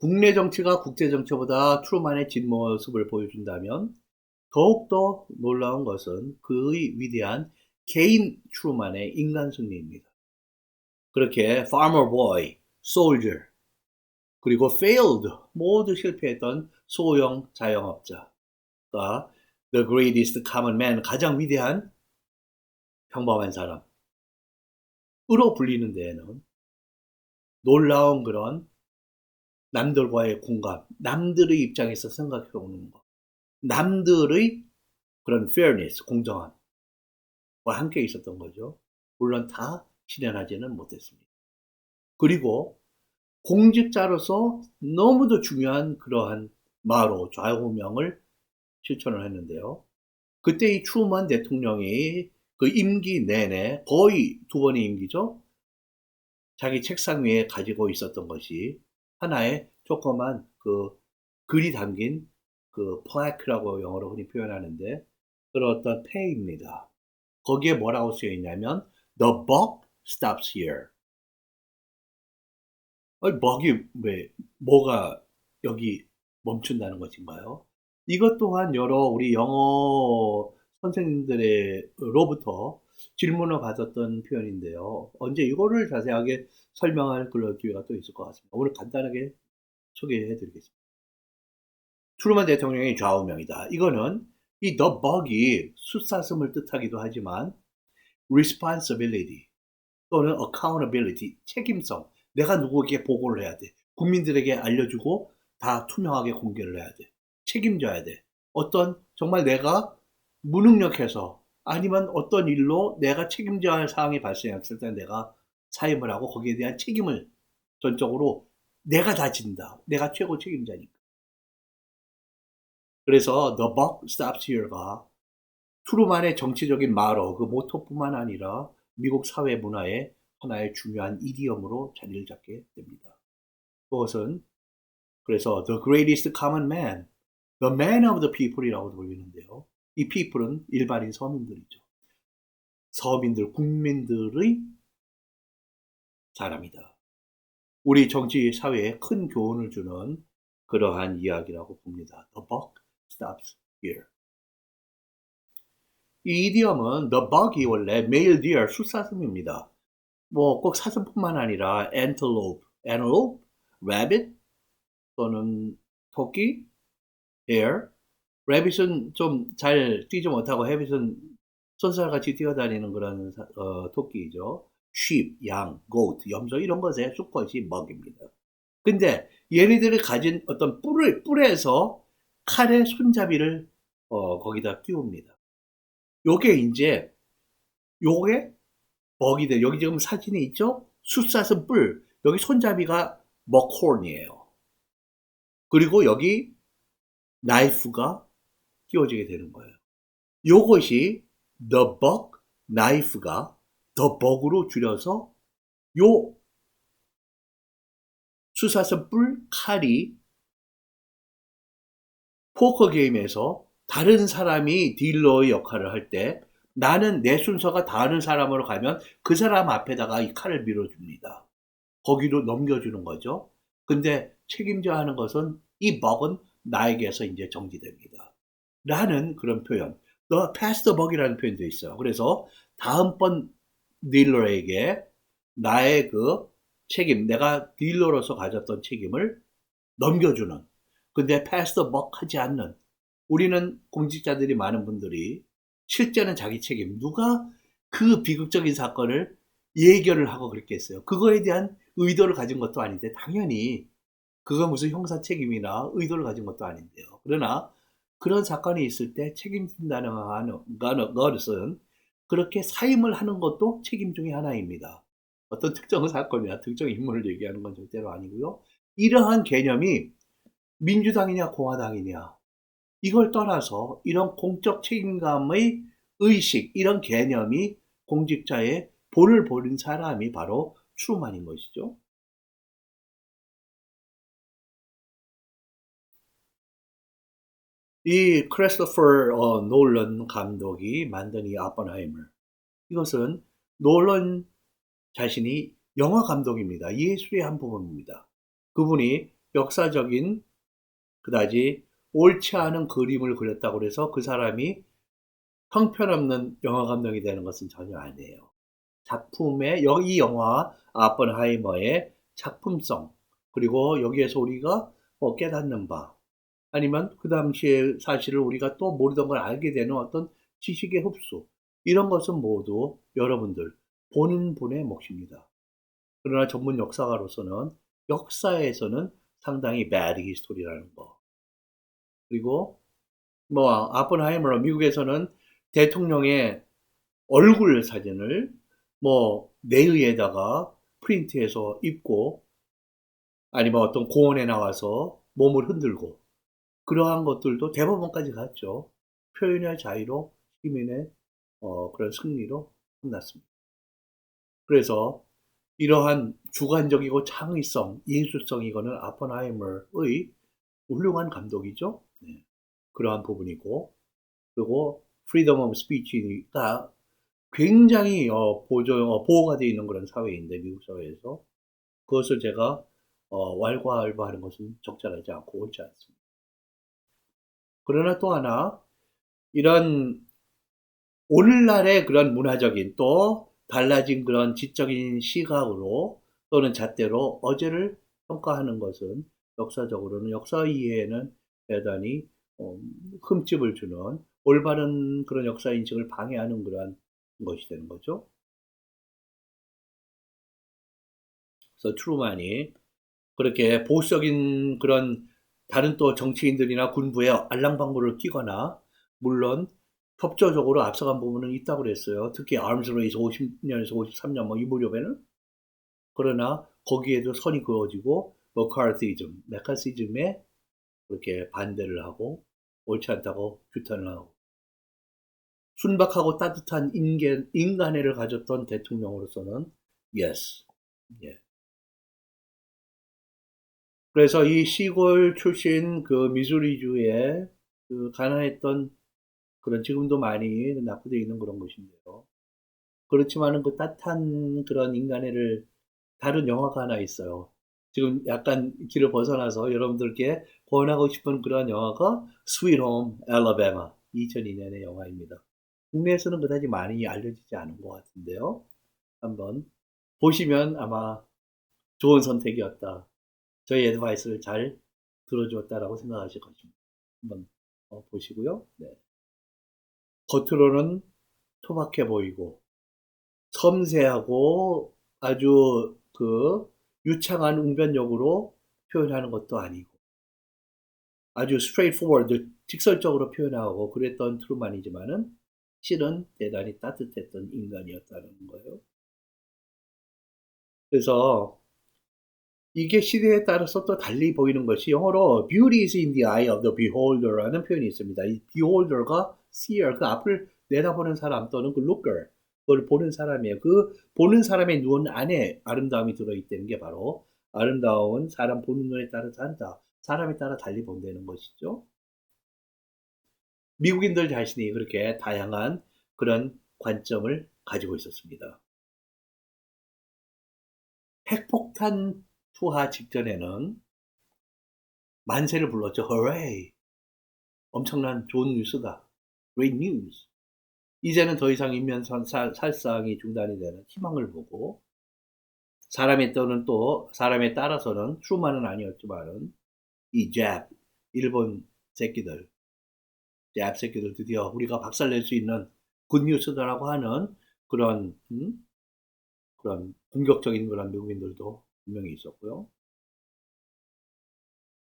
국내 정치가 국제 정치보다 트루만의 진모습을 보여준다면 더욱더 놀라운 것은 그의 위대한 개인 트루만의 인간 승리입니다. 그렇게 farmer boy, soldier, 그리고 failed, 모두 실패했던 소형 자영업자가 the greatest common man, 가장 위대한 평범한 사람으로 불리는 데에는 놀라운 그런 남들과의 공감, 남들의 입장에서 생각해 보는 것, 남들의 그런 fairness, 공정함과 함께 있었던 거죠. 물론 다 실현하지는 못했습니다. 그리고 공직자로서 너무도 중요한 그러한 마로 좌우명을 실천을 했는데요. 그때 이 트루먼 대통령이 그 임기 내내 거의 두 번의 임기죠. 자기 책상 위에 가지고 있었던 것이 하나의 조그만 그 글이 담긴 그 plaque라고 영어로 흔히 표현하는데 그런 어떤 패입니다. 거기에 뭐라고 쓰여 있냐면 The buck stops here. buck이 왜 뭐가 여기 멈춘다는 것인가요? 이것 또한 여러 우리 영어 선생님들로부터 질문을 받았던 표현인데요. 언제 이거를 자세하게 설명할 그런 기회가 또 있을 것 같습니다. 오늘 간단하게 소개해 드리겠습니다. 트루먼 대통령의 좌우명이다. 이거는 이 the bug이 숫사슴을 뜻하기도 하지만 responsibility 또는 accountability, 책임성. 내가 누구에게 보고를 해야 돼. 국민들에게 알려주고 다 투명하게 공개를 해야 돼. 책임져야 돼. 어떤 정말 내가 무능력해서 아니면 어떤 일로 내가 책임져야 할 사항이 발생했을 때 내가 사임을 하고 거기에 대한 책임을 전적으로 내가 다 진다. 내가 최고 책임자니까. 그래서 The buck stops here가 트루만의 정치적인 마러, 그 모토뿐만 아니라 미국 사회 문화의 하나의 중요한 이디엄으로 자리를 잡게 됩니다. 그것은 그래서 The greatest common man, the man of the people이라고도 불리는데요. 이 people은 일반인 서민들이죠. 서민들, 국민들의 사람이다. 우리 정치 사회에 큰 교훈을 주는 그러한 이야기라고 봅니다. The buck stops here. 이 이디엄은 the buck이 원래 male deer, 숫사슴입니다. 뭐 꼭 사슴뿐만 아니라 antelope, rabbit 또는 토끼, hare. rabbit은 좀 잘 뛰지 못하고 rabbit은 쏜살같이 뛰어다니는 그런 토끼이죠. sheep, 양, goat, 염소 이런 것의 수컷이 먹입니다. 근데 얘네들이 가진 어떤 뿔에서 칼의 손잡이를 거기다 끼웁니다. 요게 이제 요게 먹이 돼. 여기 지금 사진이 있죠? 숫사슴 뿔. 여기 손잡이가 먹홀이에요. 그리고 여기 나이프가 끼워지게 되는 거예요. 요것이 the buck knife가 the buck으로 줄여서 요 숫사슴 뿔 칼이 포커 게임에서 다른 사람이 딜러의 역할을 할 때 나는 내 순서가 다른 사람으로 가면 그 사람 앞에다가 이 칼을 밀어줍니다. 거기로 넘겨주는 거죠. 근데 책임져야 하는 것은 이 bug은 나에게서 이제 정지됩니다. 라는 그런 표현. The pass the bug이라는 표현도 있어요. 그래서 다음번 딜러에게 나의 그 책임, 내가 딜러로서 가졌던 책임을 넘겨주는. 근데 pass the buck 하지 않는. 우리는 공직자들이 많은 분들이 실제는 자기 책임, 누가 그 비극적인 사건을 예결을 하고 그랬겠어요. 그거에 대한 의도를 가진 것도 아닌데 당연히 그거 무슨 형사 책임이나 의도를 가진 것도 아닌데요. 그러나 그런 사건이 있을 때 책임진다는 것은 그렇게 사임을 하는 것도 책임 중에 하나입니다. 어떤 특정 사건이나 특정 인물을 얘기하는 건 절대로 아니고요. 이러한 개념이 민주당이냐 공화당이냐 이걸 떠나서 이런 공적 책임감의 의식, 이런 개념이 공직자의 본을 보는 사람이 바로 트루만인 것이죠. 이 크리스토퍼 놀런 감독이 만든 이 아펀하이머, 이것은 놀런 자신이 영화 감독입니다. 예술의 한 부분입니다. 그분이 역사적인 그다지 옳지 않은 그림을 그렸다고 해서 그 사람이 형편없는 영화 감독이 되는 것은 전혀 아니에요. 작품의 이 영화 아펀하이머의 작품성 그리고 여기에서 우리가 깨닫는 바 아니면 그 당시의 사실을 우리가 또 모르던 걸 알게 되는 어떤 지식의 흡수 이런 것은 모두 여러분들 보는 분의 몫입니다. 그러나 전문 역사가로서는 역사에서는 상당히 bad history라는 거. 그리고 뭐 아펀하이머 미국에서는 대통령의 얼굴 사진을 뭐 내의에다가 프린트해서 입고 아니면 어떤 공원에 나와서 몸을 흔들고 그러한 것들도 대법원까지 갔죠. 표현의 자유로 시민의 그런 승리로 끝났습니다. 그래서 이러한 주관적이고 창의성, 예술성 이거는 아펀하이머의 훌륭한 감독이죠. 네. 그러한 부분이고 그리고 프리덤 오브 스피치가 굉장히 보호가 되어 있는 그런 사회인데 미국 사회에서 그것을 제가 왈가왈부하는 것은 적절하지 않고 옳지 않습니다. 그러나 또 하나 이런 오늘날의 그런 문화적인 또 달라진 그런 지적인 시각으로 또는 잣대로 어제를 평가하는 것은 역사적으로는 역사 이해에는 대단히 흠집을 주는 올바른 그런 역사 인식을 방해하는 그러한 것이 되는 거죠. 그래서 트루만이 그렇게 보수적인 그런 다른 또 정치인들이나 군부에 알랑방구를 끼거나 물론 협조적으로 앞서간 부분은 있다고 그랬어요. 특히 아름스 레이스 50년에서 53년 뭐 이 무렵에는 그러나 거기에도 선이 그어지고 메카시즘에 그렇게 반대를 하고 옳지 않다고 규탄을 하고 순박하고 따뜻한 인간애를 가졌던 대통령으로서는 yes. 예. 그래서 이 시골 출신 그 미주리주의 그 가난했던 그런 지금도 많이 납부되어 있는 그런 것인데요. 그렇지만은 그 따뜻한 그런 인간애를 다룬 영화가 하나 있어요. 지금 약간 길을 벗어나서 여러분들께 권하고 싶은 그런 영화가 Sweet Home Alabama 2002년의 영화입니다. 국내에서는 그다지 많이 알려지지 않은 것 같은데요. 한번 보시면 아마 좋은 선택이었다. 저희 애드바이스를 잘 들어주었다라고 생각하실 것입니다. 한번 보시고요. 네. 겉으로는 투박해 보이고 섬세하고 아주 그 유창한 웅변력으로 표현하는 것도 아니고 아주 straightforward 직설적으로 표현하고 그랬던 트루만이지만은 실은 대단히 따뜻했던 인간이었다는 거예요. 그래서 이게 시대에 따라서 또 달리 보이는 것이 영어로 beauty is in the eye of the beholder라는 표현이 있습니다. 이 beholder가 seer, 그 앞을 내다보는 사람 또는 그 looker, 그걸 보는 사람이에요. 그 보는 사람의 눈 안에 아름다움이 들어있다는 게 바로 아름다운 사람 보는 눈에 따라 다르다. 사람에 따라 달리 본다는 것이죠. 미국인들 자신이 그렇게 다양한 그런 관점을 가지고 있었습니다. 핵폭탄 투하 직전에는 만세를 불렀죠. Hooray! 엄청난 좋은 뉴스다. Great news. 이제는 더 이상 인면 살상이 중단이 되는 희망을 보고 사람에 따라서는 트루만은 아니었지만은 이 일본 새끼들, 새끼들 드디어 우리가 박살낼 수 있는 굿뉴스다라고 하는 그런 그런 공격적인 그런 미국인들도 분명히 있었고요.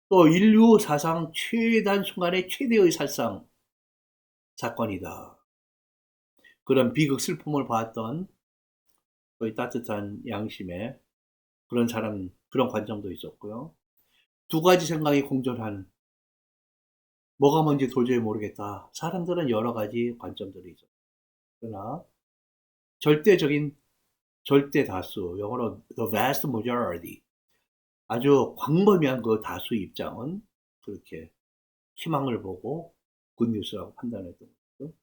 또 인류 사상 최단 순간의 최대의 살상 사건이다. 그런 비극 슬픔을 봤던 거의 따뜻한 양심의 그런 사람, 그런 관점도 있었고요. 두 가지 생각이 공존하는, 뭐가 뭔지 도저히 모르겠다. 사람들은 여러 가지 관점들이 있었어요. 그러나 절대적인 절대 다수, 영어로 the vast majority, 아주 광범위한 그 다수의 입장은 그렇게 희망을 보고 굿뉴스라고 판단했던 거죠.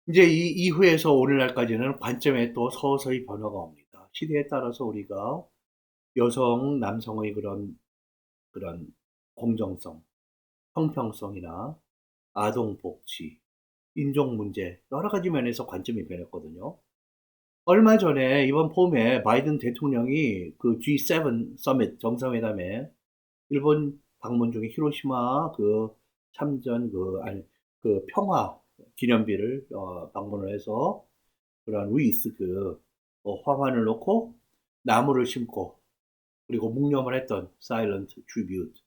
이제 이 이후에서 오늘날까지는 관점에 또 서서히 변화가 옵니다. 시대에 따라서 우리가 여성, 남성의 그런 공정성, 형평성이나 아동 복지, 인종 문제, 여러 가지 면에서 관점이 변했거든요. 얼마 전에 이번 봄에 바이든 대통령이 그 G7 서밋 정상회담에 일본 방문 중에 히로시마 그 참전 아니 그 평화 기념비를 방문을 해서 그런 루이스 화환을 놓고 나무를 심고 그리고 묵념을 했던 사일런트 트리뷰트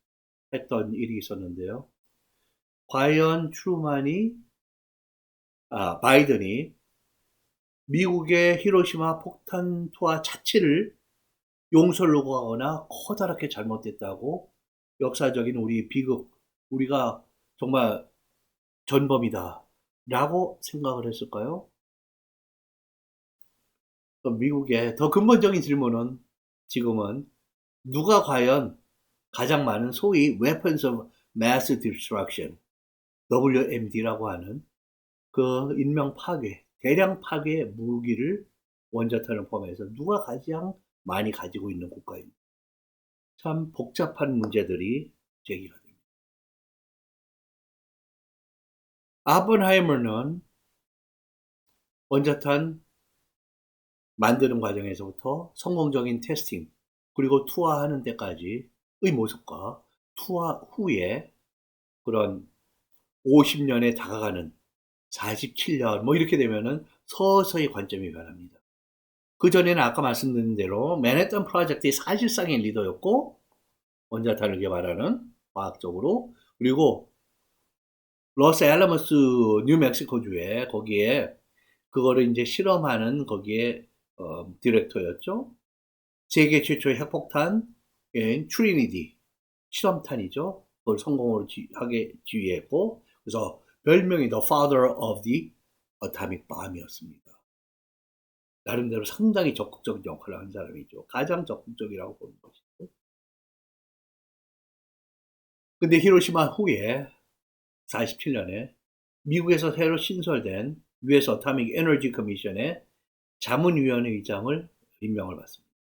했던 일이 있었는데요. 과연 바이든이 미국의 히로시마 폭탄 투하 자체를 용서를 요구하거나 커다랗게 잘못됐다고 역사적인 우리 비극, 우리가 정말 전범이다 라고 생각을 했을까요? 미국의 더 근본적인 질문은 지금은 누가 과연 가장 많은 소위 Weapons of Mass Destruction, WMD라고 하는 그 인명 파괴, 대량 파괴 무기를 원자탄을 포함해서 누가 가장 많이 가지고 있는 국가입니다. 참 복잡한 문제들이 제기가 됩니다. 아펜하이머는 원자탄 만드는 과정에서부터 성공적인 테스팅, 그리고 투하하는 데까지의 모습과 투하 후에 그런 50년에 다가가는 47년 뭐 이렇게 되면은 서서히 관점이 변합니다. 그전에는 아까 말씀드린 대로 맨해튼 프로젝트의 사실상의 리더였고 원자탄을 개발하는 과학적으로, 그리고 로스알라모스 뉴멕시코주에 거기에 그거를 이제 실험하는 거기에 디렉터였죠. 세계 최초의 핵폭탄인 트리니티 실험탄이죠. 그걸 성공으로 하게 지휘했고, 그래서 별명이 The Father of the Atomic Bomb이었습니다. 나름대로 상당히 적극적인 역할을 한 사람이죠. 가장 적극적이라고 보는 것이죠. 근데 히로시마 후에 47년에 미국에서 새로 신설된 US Atomic Energy Commission의 자문위원회 의장을 임명을 받습니다.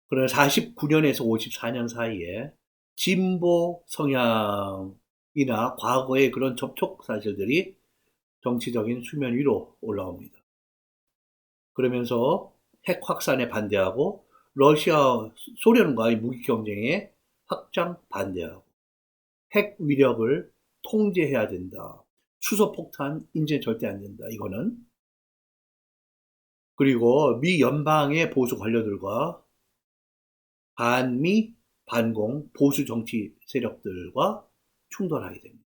그러나 49년에서 54년 사이에 진보 성향이나 과거의 그런 접촉 사실들이 정치적인 수면 위로 올라옵니다. 그러면서 핵 확산에 반대하고 소련과의 무기 경쟁에 확장 반대하고 핵 위력을 통제해야 된다. 수소폭탄 인제 절대 안 된다. 이거는. 그리고 미 연방의 보수 관료들과 반미, 반공, 보수 정치 세력들과 충돌하게 됩니다.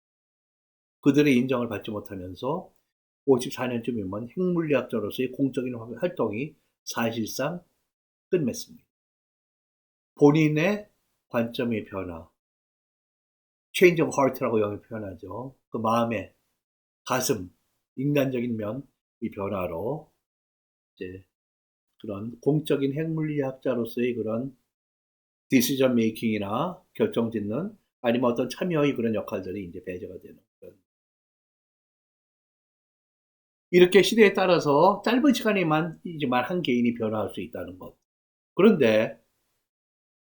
그들의 인정을 받지 못하면서 54년쯤이면 핵물리학자로서의 공적인 활동이 사실상 끝맺습니다. 본인의 관점의 변화, change of heart라고 영어 표현하죠. 그 마음의 가슴, 인간적인 면의 변화로 이제 그런 공적인 핵물리학자로서의 그런 디시전 메이킹이나 결정 짓는 아니면 어떤 참여의 그런 역할들이 이제 배제가 되는 그런. 이렇게 시대에 따라서 짧은 시간이지만 한 개인이 변화할 수 있다는 것. 그런데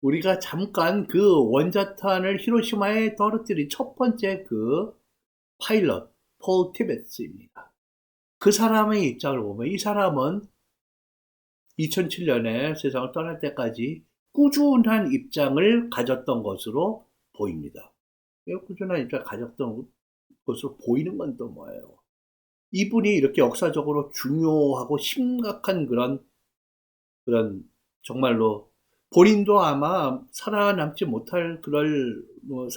우리가 잠깐 그 원자탄을 히로시마에 떨어뜨린 첫 번째 그 파일럿 폴 티베츠입니다. 그 사람의 입장을 보면 이 사람은 2007년에 세상을 떠날 때까지 꾸준한 입장을 가졌던 것으로 보입니다. 꾸준한 입장을 가졌던 것으로 보이는 건 또 뭐예요? 이분이 이렇게 역사적으로 중요하고 심각한 그런 정말로 본인도 아마 살아남지 못할 그럴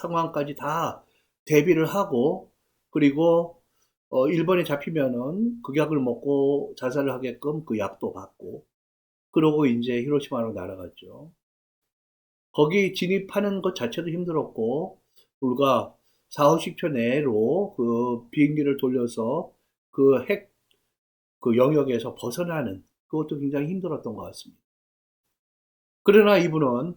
상황까지 다 대비를 하고, 그리고 일본에 잡히면은 극약을 먹고 자살을 하게끔 그 약도 받고, 그러고 이제 히로시마로 날아갔죠. 거기 진입하는 것 자체도 힘들었고, 불과 4, 50초 내로 그 비행기를 돌려서 그 그 영역에서 벗어나는 그것도 굉장히 힘들었던 것 같습니다. 그러나 이분은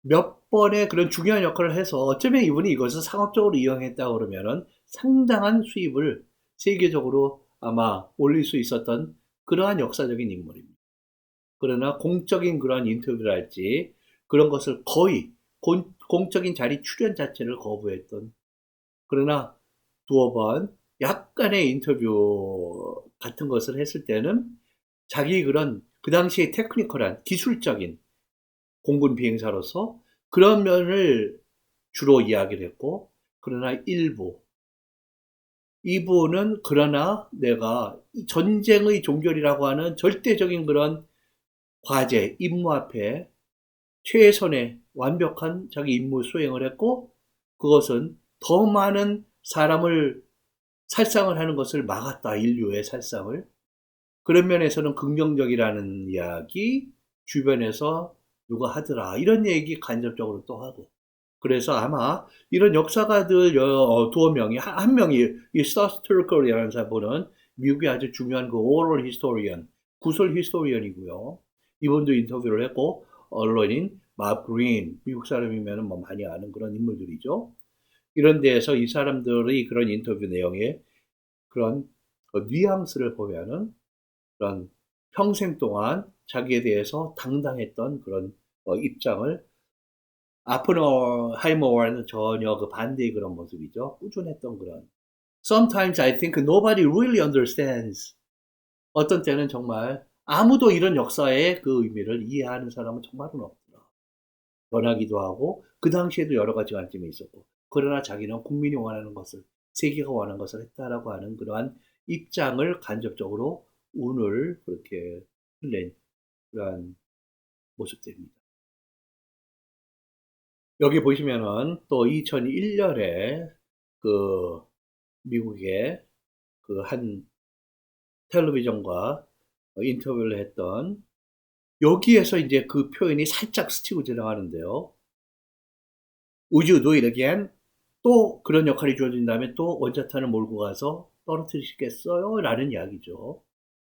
몇 번의 그런 중요한 역할을 해서 어쩌면 이분이 이것을 상업적으로 이용했다 그러면은 상당한 수입을 세계적으로 아마 올릴 수 있었던 그러한 역사적인 인물입니다. 그러나 공적인 그런 인터뷰랄지 그런 것을 거의 공적인 자리 출연 자체를 거부했던, 그러나 두어 번 약간의 인터뷰 같은 것을 했을 때는 자기 그런 그 당시에 테크니컬한 기술적인 공군 비행사로서 그런 면을 주로 이야기를 했고, 그러나 이부는 그러나 내가 전쟁의 종결이라고 하는 절대적인 그런 과제, 임무 앞에 최선의 완벽한 자기 임무 수행을 했고, 그것은 더 많은 사람을 살상을 하는 것을 막았다, 인류의 살상을. 그런 면에서는 긍정적이라는 이야기, 주변에서 누가 하더라, 이런 얘기 간접적으로 또 하고. 그래서 아마 이런 역사가들 두어 명이, 한 명이 이 서스트루컬이라는 사람은 미국의 아주 중요한 그 오럴 히스토리언, 구설 히스토리언이고요. 이분도 인터뷰를 했고, 언론인 막 그린, 미국 사람이면 뭐 많이 아는 그런 인물들이죠. 이런 데에서 이 사람들의 그런 인터뷰 내용에 그런 뉘앙스를 보면은 그런 평생 동안 자기에 대해서 당당했던 그런 입장을, 아프너하이머와는 전혀 그 반대의 그런 모습이죠. 꾸준했던 그런. Sometimes I think nobody really understands. 어떤 때는 정말 아무도 이런 역사의 그 의미를 이해하는 사람은 정말은 없더라. 변하기도 하고 그 당시에도 여러 가지 관점이 있었고, 그러나 자기는 국민이 원하는 것을, 세계가 원하는 것을 했다라고 하는 그러한 입장을 간접적으로 운을 그렇게 흘린 그러한 모습들입니다. 여기 보시면은 또 2001년에 그 미국의 그 한 텔레비전과 인터뷰를 했던, 여기에서 이제 그 표현이 살짝 스치고 지나가는데요. Would you do it again? 또 그런 역할이 주어진다면 또 원자탄을 몰고 가서 떨어뜨리시겠어요? 라는 이야기죠.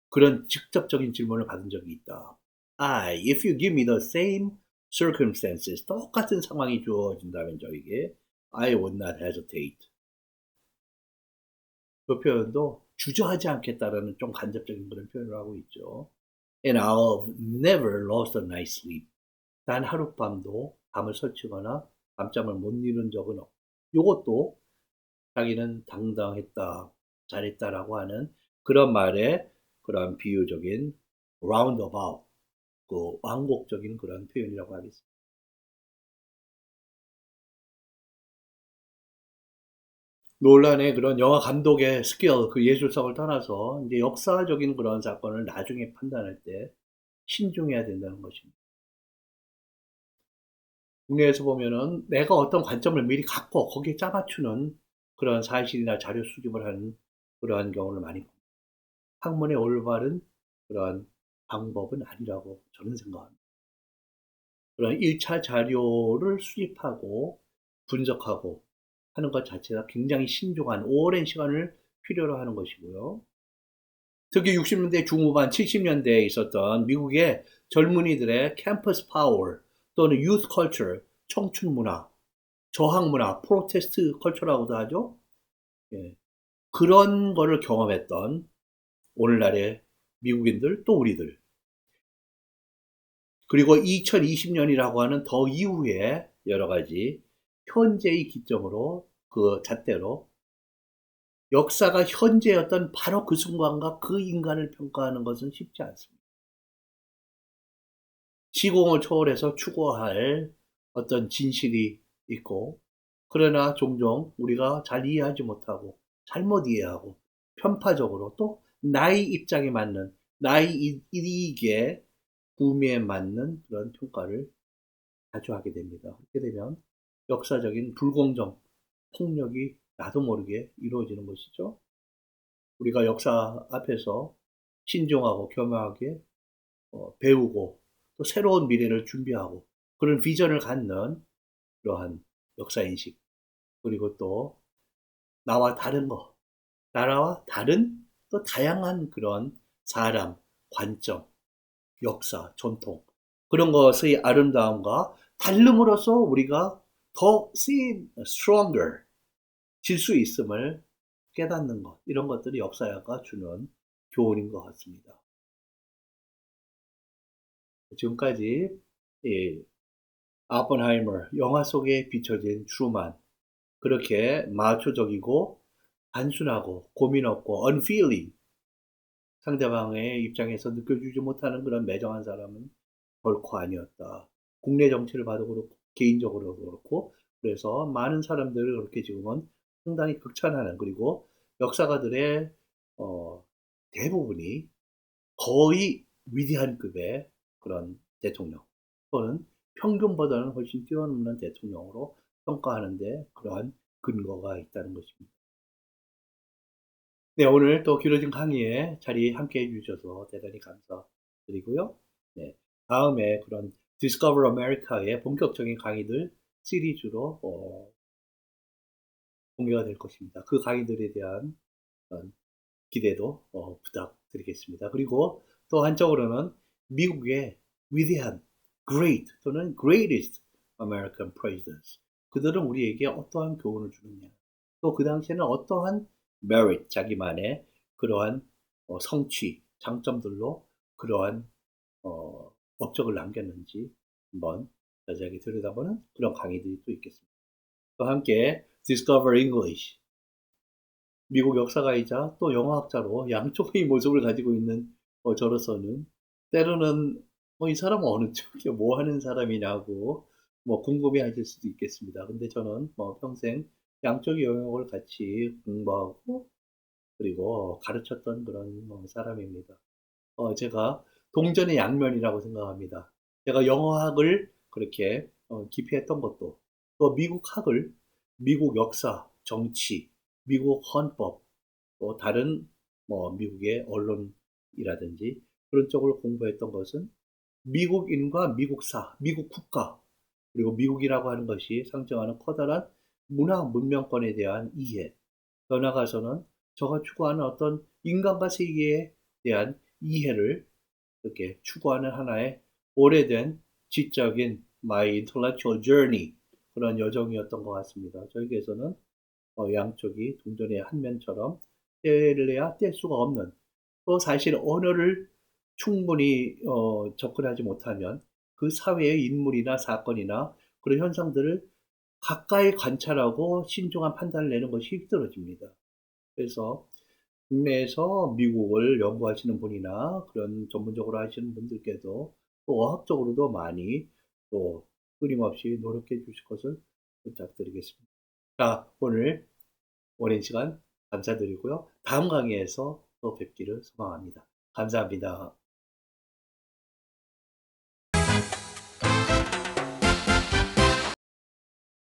그런 직접적인 질문을 받은 적이 있다. If you give me the same circumstances, 똑같은 상황이 주어진다면 저에게, I would not hesitate. 그 표현도 주저하지 않겠다라는 좀 간접적인 그런 표현을 하고 있죠. And I've never lost a night's sleep. 단 하룻밤도 밤을 설치거나 밤잠을 못 이룬 적은 없고, 요것도 자기는 당당했다, 잘했다라고 하는 그런 말에 그런 비유적인 roundabout, 그 완곡적인 그런 표현이라고 하겠습니다. 논란의 그런 영화 감독의 스킬, 그 예술성을 떠나서 이제 역사적인 그런 사건을 나중에 판단할 때 신중해야 된다는 것입니다. 국내에서 보면은 내가 어떤 관점을 미리 갖고 거기에 짜맞추는 그런 사실이나 자료 수집을 하는 그러한 경우를 많이 봅니다. 학문의 올바른 그러한 방법은 아니라고 저는 생각합니다. 그런 1차 자료를 수집하고 분석하고 하는 것 자체가 굉장히 신중한 오랜 시간을 필요로 하는 것이고요. 특히 60년대 중후반 70년대에 있었던 미국의 젊은이들의 캠퍼스 파워 또는 유스 컬처, 청춘 문화, 저항 문화, 프로테스트 컬처라고도 하죠. 예, 그런 거를 경험했던 오늘날의 미국인들, 또 우리들. 그리고 2020년이라고 하는 더 이후에 여러 가지 현재의 기점으로 그 잣대로 역사가 현재였던 바로 그 순간과 그 인간을 평가하는 것은 쉽지 않습니다. 시공을 초월해서 추구할 어떤 진실이 있고, 그러나 종종 우리가 잘 이해하지 못하고 잘못 이해하고 편파적으로 또 나의 입장에 맞는, 나의 이익에 구미에 맞는 그런 평가를 자주 하게 됩니다. 그렇게 되면 역사적인 불공정, 폭력이 나도 모르게 이루어지는 것이죠. 우리가 역사 앞에서 신중하고 겸허하게 배우고 또 새로운 미래를 준비하고 그런 비전을 갖는 그러한 역사인식, 그리고 또 나와 다른 거, 나라와 다른 또 다양한 그런 사람, 관점, 역사, 전통, 그런 것의 아름다움과 다름으로써 우리가 더 stronger, 질 수 있음을 깨닫는 것, 이런 것들이 역사가 주는 교훈인 것 같습니다. 지금까지 이 아펜하이머 영화 속에 비춰진 트루만, 그렇게 마초적이고 단순하고 고민 없고 unfeeling, 상대방의 입장에서 느껴주지 못하는 그런 매정한 사람은 결코 아니었다. 국내 정치를 봐도 그렇고 개인적으로도 그렇고, 그래서 많은 사람들을 그렇게 지금은 상당히 극찬하는, 그리고 역사가들의 어, 대부분이 거의 위대한 급의 그런 대통령, 또는 평균보다는 훨씬 뛰어넘는 대통령으로 평가하는데 그러한 근거가 있다는 것입니다. 네, 오늘 또 길어진 강의에 자리 함께 해주셔서 대단히 감사드리고요. 네, 다음에 그런 Discover America의 본격적인 강의들 시리즈로 공개가 될 것입니다. 그 강의들에 대한 기대도 부탁드리겠습니다. 그리고 또 한쪽으로는 미국의 위대한 Great 또는 Greatest American Presidents, 그들은 우리에게 어떠한 교훈을 주느냐, 또 그 당시에는 어떠한 merit, 자기만의 그러한 성취, 장점들로 그러한 업적을 남겼는지 한번 자세하게 들여다보는 그런 강의들이 또 있겠습니다. 또 함께 Discover English, 미국 역사가이자 또 영어학자로 양쪽의 모습을 가지고 있는 저로서는 때로는 이 사람은 어느 쪽에 뭐 하는 사람이냐고 궁금해 하실 수도 있겠습니다. 근데 저는 평생 양쪽의 영역을 같이 공부하고 그리고 가르쳤던 그런 사람입니다. 제가 동전의 양면이라고 생각합니다. 제가 영어학을 그렇게 깊이 했던 것도, 또 미국학을, 미국 역사, 정치, 미국 헌법, 또 다른 미국의 언론이라든지 그런 쪽을 공부했던 것은 미국인과 미국사, 미국 국가, 그리고 미국이라고 하는 것이 상징하는 커다란 문화 문명권에 대한 이해, 더 나아가서는 저가 추구하는 어떤 인간과 세계에 대한 이해를 이렇게 추구하는 하나의 오래된 지적인 my intellectual journey, 그런 여정이었던 것 같습니다. 저에게서는 양쪽이 동전의 한 면처럼 뗄래야 뗄 수가 없는, 또 사실 언어를 충분히 접근하지 못하면 그 사회의 인물이나 사건이나 그런 현상들을 가까이 관찰하고 신중한 판단을 내는 것이 힘들어집니다. 그래서 국내에서 미국을 연구하시는 분이나 그런 전문적으로 하시는 분들께도 또 어학적으로도 많이 또 끊임없이 노력해 주실 것을 부탁드리겠습니다. 자, 오늘 오랜 시간 감사드리고요. 다음 강의에서 또 뵙기를 소망합니다. 감사합니다.